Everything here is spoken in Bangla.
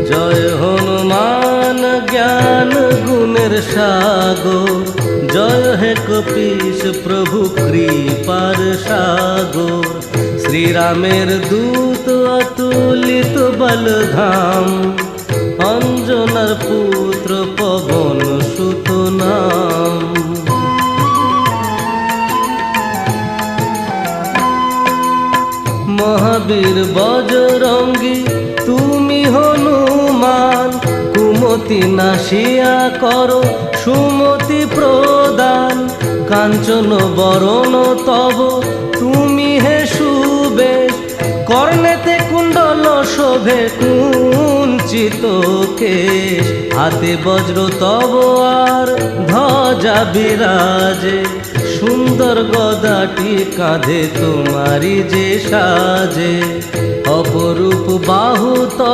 জয় হনুমান জ্ঞান গুণের সাগর, জয় হে কপীশ প্রভু কৃপার সাগর। শ্রীরামের দূত অতুলিত বলধাম, অঞ্জনার পুত্র পবন সুত নাম। মহাবীর বজরঙ্গী তুমি হনুমান, কুমতি নাশিয়া করো সুমতি প্রদান। কাঞ্চন বরণ তব তুমি হে সুবেশ, কর্ণেতে কুণ্ডল শোভে কুঞ্চিত কেশ। হাতে বজ্র তব আর ধ্বজা বিরাজে, সুন্দর গদাটি কাঁধে তোমারি যে সাজে। অপরূপ বাহু তব